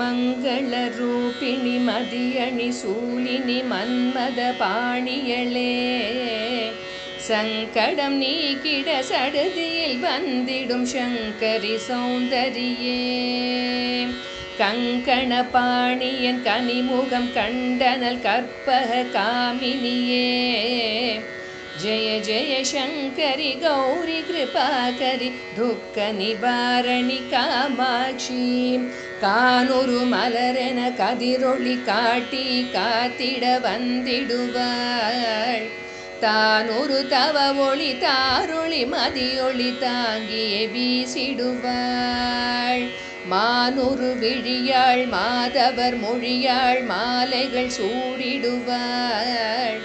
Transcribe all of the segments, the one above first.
மங்கள ரூபிணி மதியணி சூலினி மன்மத பாணியளே சங்கடம் நீக்கிட சடுதியில் வந்திடும் சங்கரி சௌந்தரியே கங்கண பாணியன் கனிமுகம் கண்டனல் கற்பக காமினியே ஜய ஜய சங்கரி கௌரி கிருபாகரி துக்க நிவாரணி காமாட்சி கானூரு மலரென கதிரொளி காட்டி காத்திட வந்திடுவாள் தானொரு தவ ஒளி தாரொளி மதியொளி தாங்கியே வீசிடுவாள் மானூரு விழியாள் மாதவர் மொழியாள் மாலைகள் சூடிடுவாள்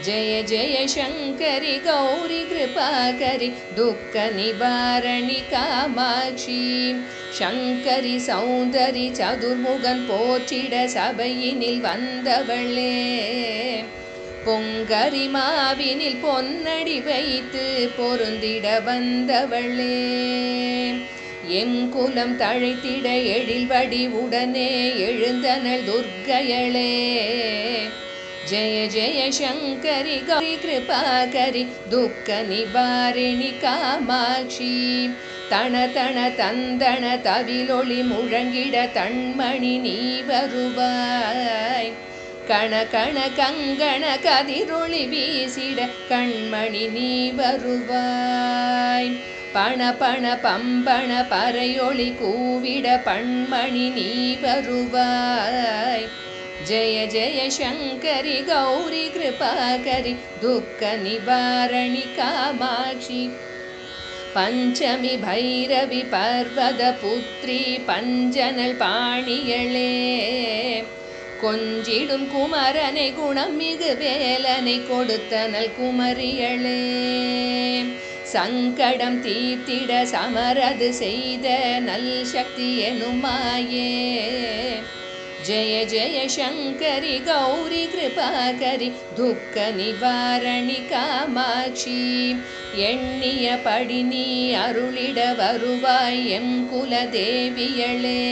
ஜய ஜய சங்கரி கௌரி கிருபாகரி துக்க நிவாரணி காமாட்சி சங்கரி சௌந்தரி சதுர்முகன் போற்றிட சபையினில் வந்தவளே பொங்கரி மாவினில் பொன்னடி வைத்து பொருந்திட வந்தவளே எம் குலம் தழைத்திட எழில்வடி உடனே எழுந்தனள் துர்க்கையளே ஜய ஜய சங்கரி கௌரி கிருபாகரி துக்க நிவாரிணி காமாட்சி தன தன தந்தன தவிலொளி முழங்கிட தன்மணி நீ வருவாய் கண கண கங்கண கதிரொளி வீசிட கண்மணி நீ வருவாய் பண பண பம்பண பறையொளி கூவிட பண்மணி நீ வருவாய் ஜய ஜய சங்கரி கௌரி கிருபாகரி துக்க நிவாரணி காமாட்சி பஞ்சமி பைரவி பர்வத புத்ரி பஞ்சனல் பாணியளே கொஞ்சிடும் குமரனை குணம் மிகு வேலனை கொடுத்தனல் குமரியளே சங்கடம் தீர்த்திட சமரது செய்த நல் சக்தி எனுமாயே ஜய ஜய சங்கரி கௌரி கிருபாகரி துக்க நிவாரணி காமாட்சி எண்ணிய படி நீ அருளிட வருவாய் எம் குலதேவியளே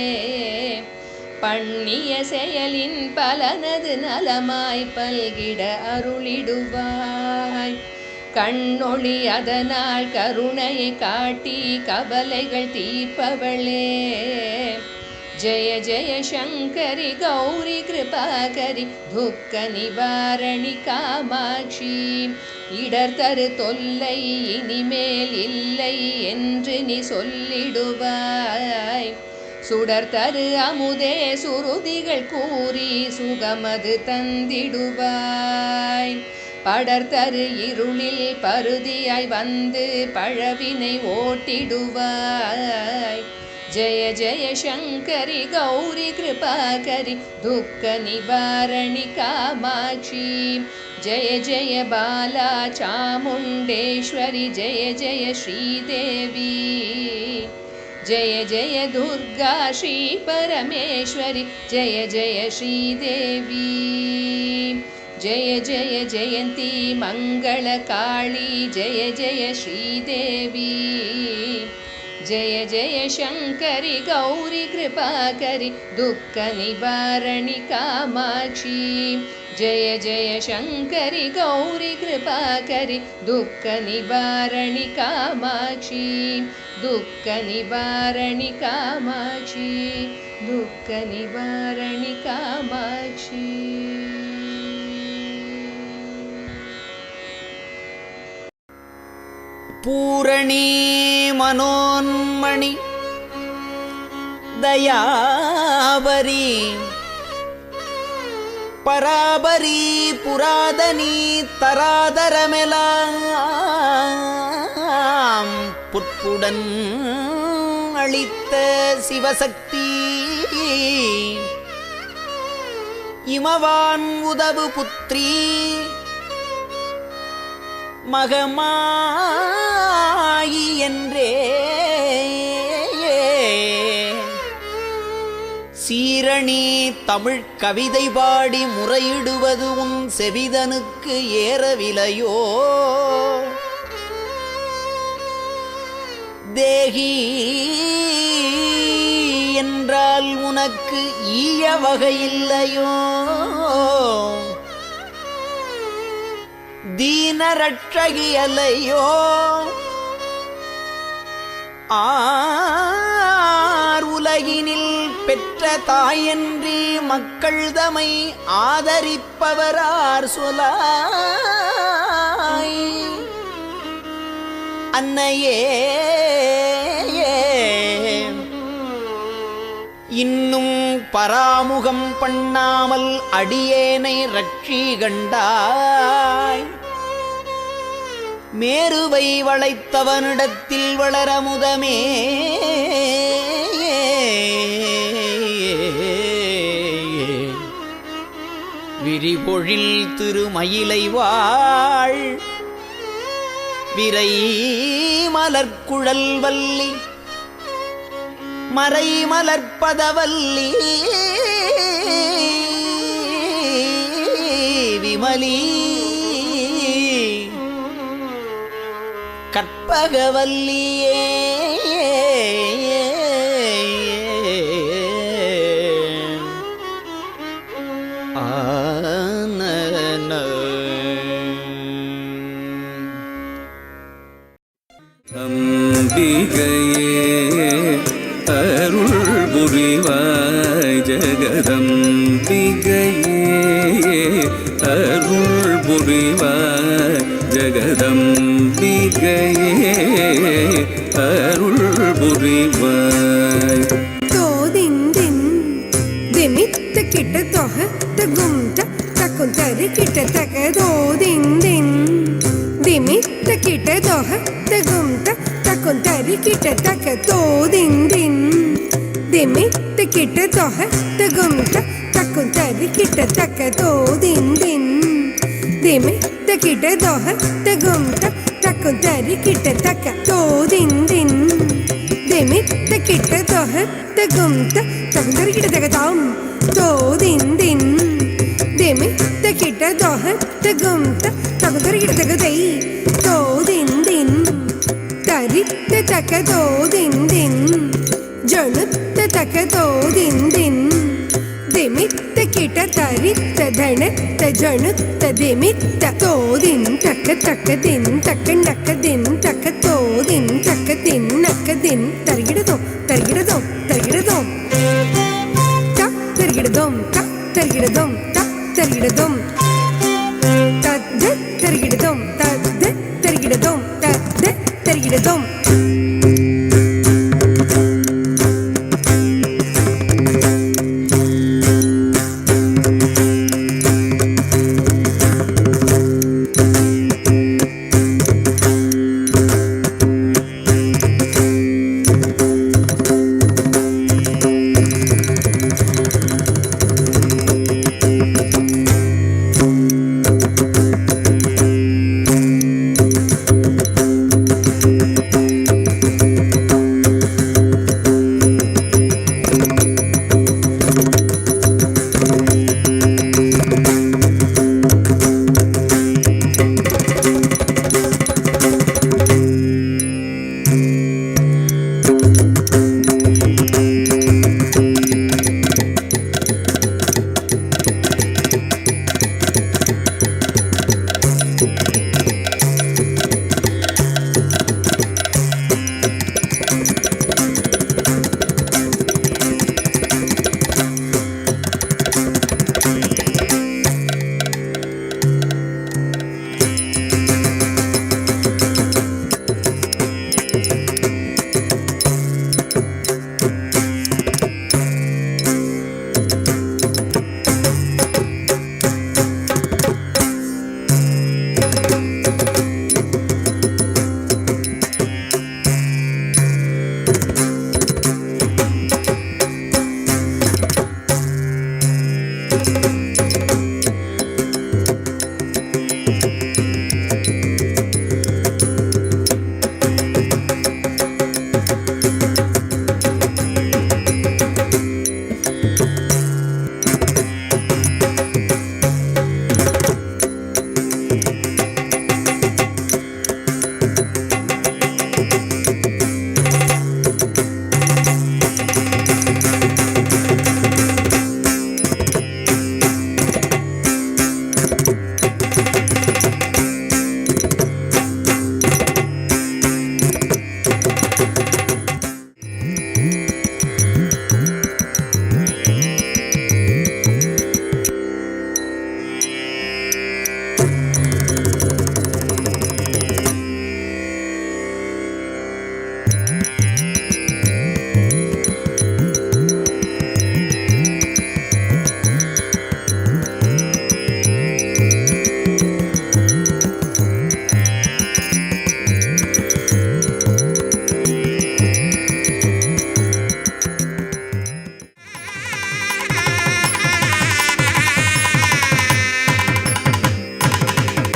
பண்ணிய செயலின் பலனது நலமாய் பல்கிட அருளிடுவாய் கண்ணொளி அதனால் கருணையை காட்டி கவலைகள் தீர்ப்பவளே ஜய ஜய சங்கரி கௌரி கிருபாகரி துக்க நிவாரணி காமாட்சி இடர் தரு தொல்லை இனிமேல் இல்லை என்று நீ சொல்லிடுவாய் சுடர் தரு அமுதே சுருதிகள் கூறி சுகமது தந்திடுவாய் படர் தரு இருளில் பருதியாய் வந்து பழவினை ஓட்டிடுவாய் ஜய ஜய சங்கரி கௌரி கிருபாகரி துக்க நிவாரணி காமாட்சி ஜய ஜய பாலா சாமுண்டேஸ்வரி ஜய ஜய ஸ்ரீதேவி ஜய ஜய துர்கா ஸ்ரீ பரமேஸ்வரி ஜய ஜய ஸ்ரீதேவி ஜய ஜய ஜெயந்தி மங்கள காளி ஜய ஜய ஸ்ரீதேவி ஜய ஜய சங்கரி கௌரி கிருபாகரி துக்க நிவாரணி காமாட்சி ஜய ஜய சங்கரி கௌரி கிருபாகரி துக்க நிவாரணி காமாட்சி துக்க நிவாரணி காமாட்சி துக்க நிவாரணி காமாட்சி பூரணி மனோன்மணி தயாவரி பராபரி புராதனி தராதரமெலாம் புட்புடன் அளித்த சிவசக்தி இமவான் உதவு புத்ரி மகமாயி என்றே சீரணி தமிழ் கவிதை பாடி முறையிடுவது உன் செவிதனுக்கு ஏறவிலையோ தேகி என்றால் உனக்கு ஈய வகையில்லையோ? தீன ரட்சகியலையோ? உலகினில் பெற்ற தாயன்றி மக்கள் தமை ஆதரிப்பவரார் சொலாய். அன்னையே, இன்னும் பராமுகம் பண்ணாமல் அடியேனை ரட்சி கண்டாய். மேருவை வளைத்தவனிடத்தில் வளரமுதமே, விரிபொழில் திருமயிலை வாழ் விரை மலர்குழல் வல்லி மறை மலர்ப்பதவல்லி விமலி கற்பகவல்லியே. அம்பிகையே அருள் புரிவாய், ஜெகதம்பிகையே அருள் புரிவாய், ஜெகதம்பிகையே அருள் புரிவாய். தோதிந்தின் திமித்த கிட்ட தொக தகுந்த தக்கும் தரு கிட்ட தக தோதிந்தின் திமித்த கிட்ட தொக தகுந்த தக்கும் தரு கிட்ட தக தோதிந்தின் திமித்த கிட்ட தொக தகுந்த தக்கும் தரு கிட்ட தக தோதிந்தின் திமித்த கிட்ட தொக தகுந்த தக்கும் தரு கிட்ட தக தோதிந்தின் திமித்த கிட்ட தொக தகுந்த தக்கும் தரு கிட்ட தக தாம் தோதிந்தின் திமித்த கிட்ட தொக தகுந்த தக்கும் தரு கிட்ட தக தை தோதிந்தின் தரித்த தக தோதிந்தின் ஜனுத்த தக தோதிந்தின் திமித்த கிட்ட தரித்த தனத்த ஜனுத்த திமித்த தோதின் தக்க தக்க தின் தக்க நக்க தின் தக்க தோதின் தக்க தின் நக்க தின் தருகிடதோ தருகிடதோ தருகிடதோ தருகிடதோம் தருகிடதோம் தருகிடதோம் தத் தருகிடதோம் தத் தருகிடதோம் தத் தருகிடதோம்.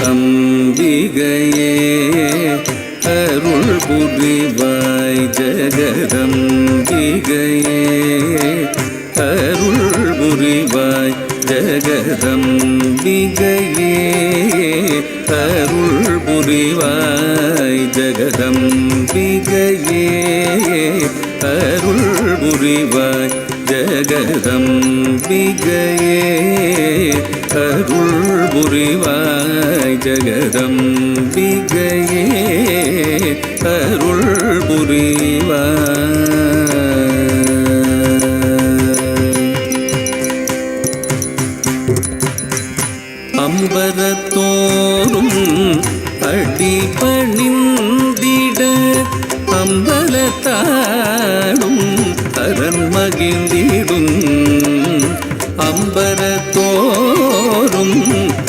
அம்பிகையே அருள் புரிவாய் ஜெகதம்பிகையே அருள் புரிவாய் ஜெகதம்பிகையே அருள் புரிவாய் ஜெகதம்பிகையே அருள் புரிவாய் ஜெகதம்பிகையே அருள் புரிவாய் ஜெகதம்பிகையே அருள் புரிவாய். அம்பரத்தோறும் அடிபணிந்திட அம்பலத்தாடும் அரண் மகிழ்ந்திடும். அம்பரத்தோறும்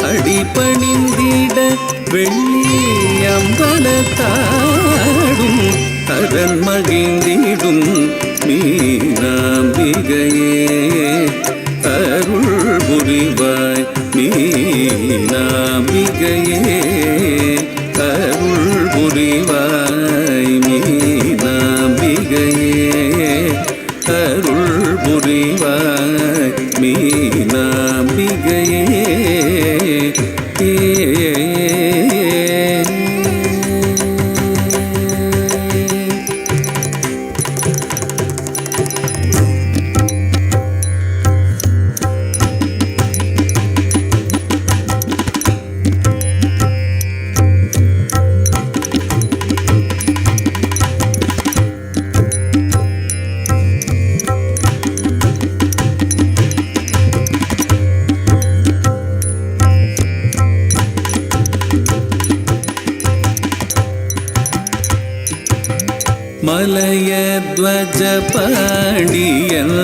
அடிபணிந்திட வெள்ளி அம்பலத்தாடும் அரண் மகிழ்ந்திடும். மீனாம்பிகையே அருள் புரிவாய் மீனாம்பிகையே அருள் புரிவாய் மீனாம்பிகையே அருள் புரிவாய் மீனாம்பிகையே. மலையத்வஜ பாண்டியல்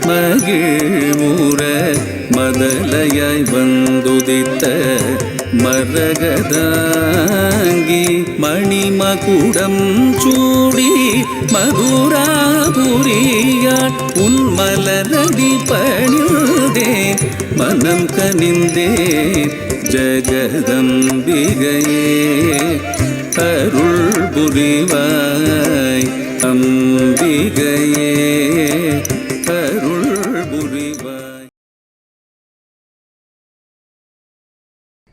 மகிழ்முற மதலையாய் வந்துதித்த மரகதாங்கி மணிமகுடம் சூடி மதுராபுரியாள் உன் மலரடி பணிந்தேன் மனம் கனிந்தேன் ஜெகதம்பிகையே அருள் புரிவாய் அம்பிகையே அருள் புரிவாய்.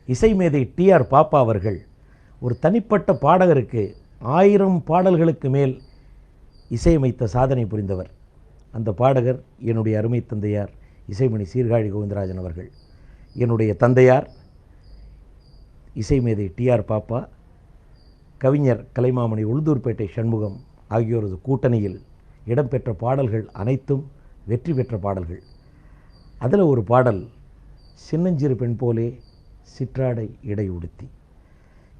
இசைமேதை டிஆர் பாப்பா அவர்கள் ஒரு தனிப்பட்ட பாடகருக்கு 1000 பாடல்களுக்கு மேல் இசையமைத்த சாதனை புரிந்தவர். அந்த பாடகர் என்னுடைய அருமை தந்தையார் இசைமணி சீர்காழி கோவிந்தராஜன் அவர்கள். என்னுடைய தந்தையார் இசைமேதை டிஆர் பாப்பா, கவிஞர் கலைமாமணி உளுந்தூர்பேட்டை சண்முகம் ஆகியோரது கூட்டணியில் இடம்பெற்ற பாடல்கள் அனைத்தும் வெற்றி பெற்ற பாடல்கள். அதில் ஒரு பாடல் சின்னஞ்சிறு பெண் போலே சிற்றாடை இடை உடுத்தி.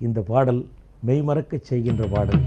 இந்த பாடல் மெய்மறக்கச் செய்கின்ற பாடல்.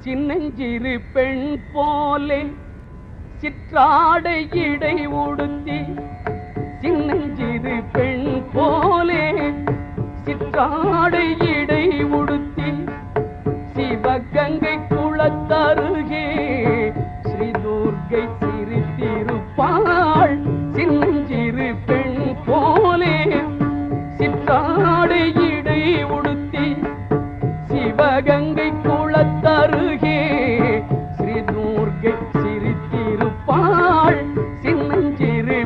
சின்னஞ்சிறு பெண் போலே சிற்றாடை இடை உடுத்தி. சின்னஞ்சிறு பெண் போலே சிற்றாடை இடை உடுத்தி சிவகங்கை குளத்தருகே ஸ்ரீ துர்க்கை சிரித்திருப்பாள். சின்னஞ்சிறு பெண் போலே சிற்றாடை இடை உடுத்தி சிவகங்கை குளத்தருகே ஸ்ரீ துர்க்கை சிரித்திருப்பாள். சின்னஞ்சிறு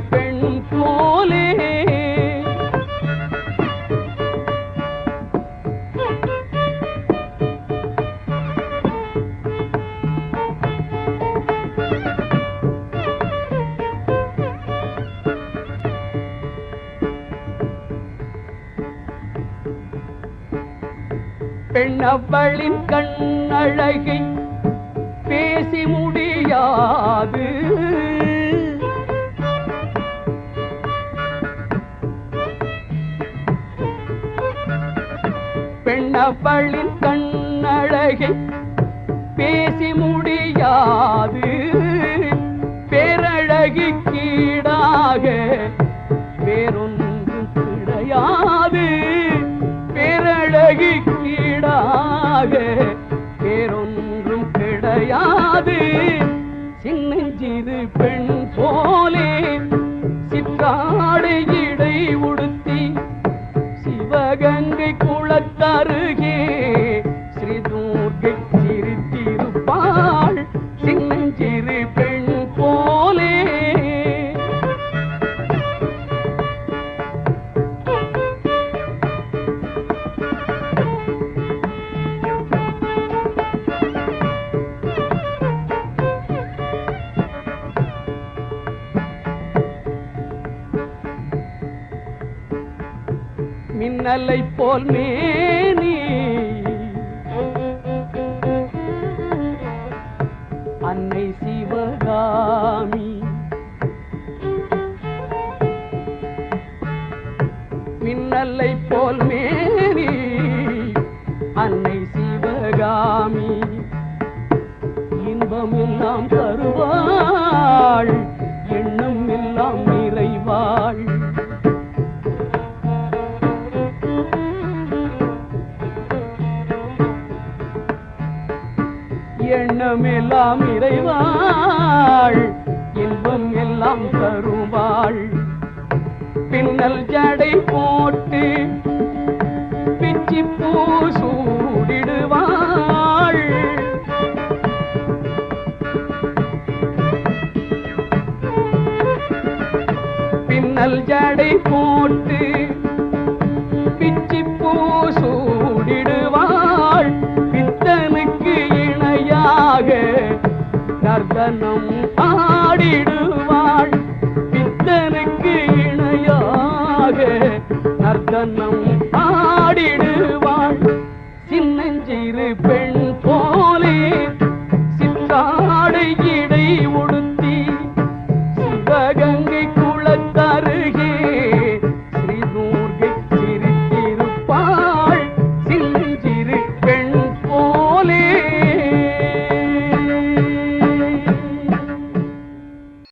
பெண்ணவளின் கண்ணழகை பேசி முடியாது. பெண்ணவளின் கண்ணழகை பேசி முடியாது. பேரழகி கீடாக வேறொன்றும் கிடையாது. பேரழகி கீடாக வேறொன்றும் கிடையாது. சின்னஞ்சிறு பெண் போலே சிற்றாடை இடை உடுத்தி சிவகங்கை குளத்தருகே ஸ்ரீதுர்கை சிரித்திருப்பாள். சின்னஞ்சிறு பெண் போலே மின்னலை போல் மேனி அன்னை சிவகாமி. மின்னலை போல் மேனி அன்னை சிவகாமி. இன்பம் எல்லாம் தருவாள், எண்ணம் எல்லாம் நிறைவாள். எண்ணம் எல்லாம் இறைவாள், இன்பம் எல்லாம் தருவாள். பின்னல் ஜடை போட்டு பிச்சி பூ சூடிடுவாள். பின்னல் ஜடை போட்டு பிச்சி பூ சூடிடுவாள். பித்தனுக்கு இணையாக நர்த்தனம் ஆடிடு